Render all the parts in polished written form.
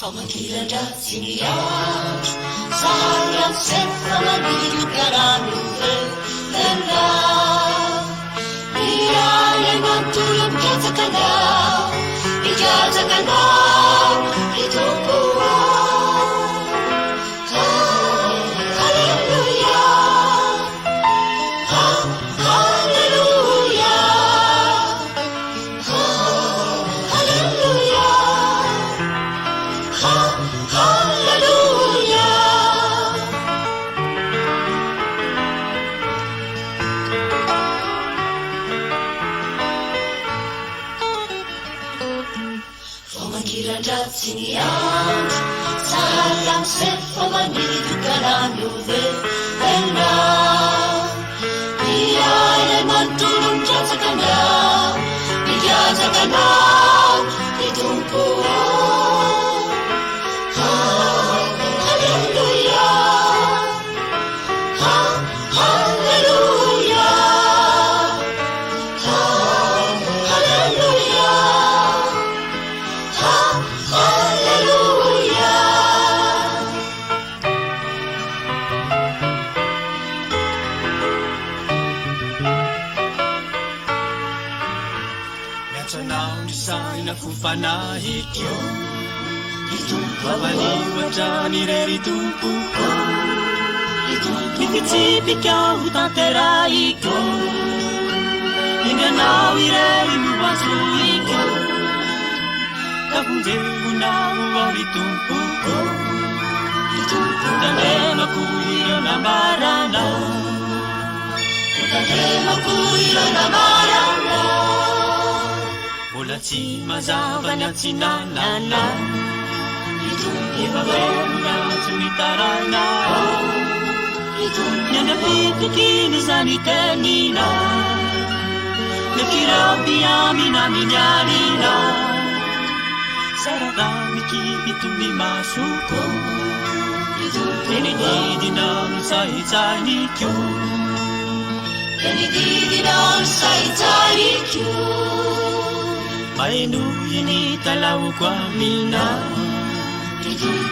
Famakiradatsiya sayang sefa dilukaranu lenda dia yang mantulung ijazakanlah itu Kiradatsiya sayang sefa dilukaranu lenda dia yang mantulung ijazakanlah itu Kupanahikyo Wapaniwajani reritupuko Nikitsipika utanteraikyo Inganawire inuwasuikyo Kapunje unawaritumpuko Utandema kuhiro na marana Mulati mazavana tsinanana Ivaveruna tunitarana Nyandapikukini zanitenina Nakirabiamina minyarina Saradami kipitumi masuko Kenididina msaizanikyo Mainu ini talau kwa mina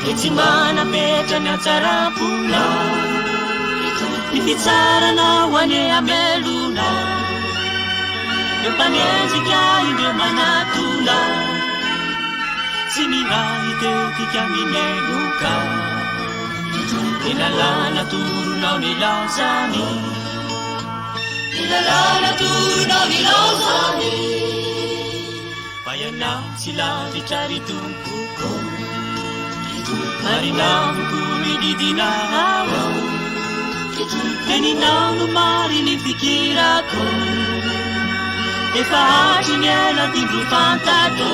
Etimana peta na tarapuna Nifitsara na wane ameluna Yopanezi kya inde manatula Simira ite kya mineluka Ilalana turu na unilazani Bayana sila dicari tumpuko Marina mukuni di dinawa Tenina lumari ni fikirako Efahaji nyela tibu fantado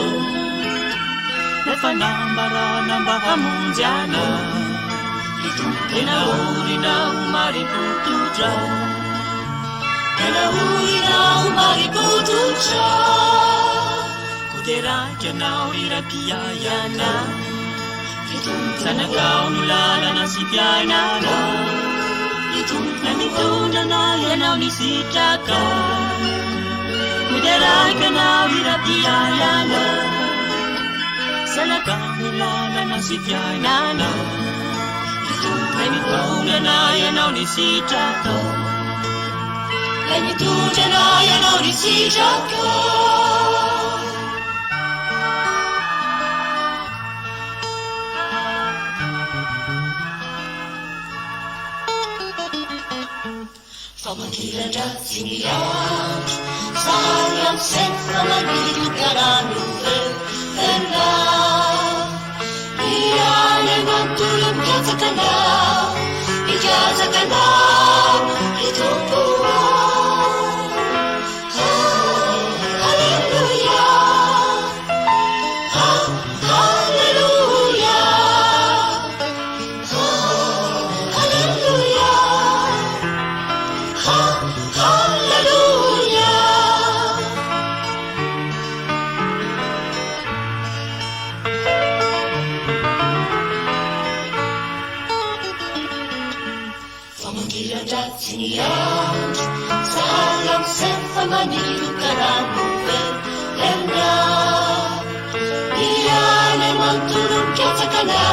Efa namba hamunjana Tena uri na umari putuja Tena uri na umari putuja Kudera kena urira kiyayana Sana kau nulala na sipyainana Namitunda na yana unisitaka Kudera kena urira kiyayana Sana kau nulala na sipyainana Namitunda na yana unisitaka Namitunda na yana unisitaka Famakiradatsiya sayang sefa dilukaranu lenda dia yang mantulung ijazakanlah itu Kiradatsiniya sa alam sa pamanilu karamuve Lenda Iyan ay magtulong kaya ka na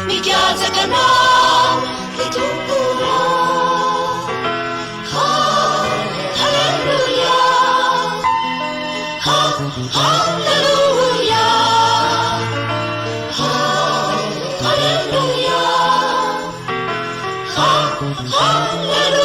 Migyaza ka na Itong puro Hallelujah Hallelujah Hallelujah Hallelujah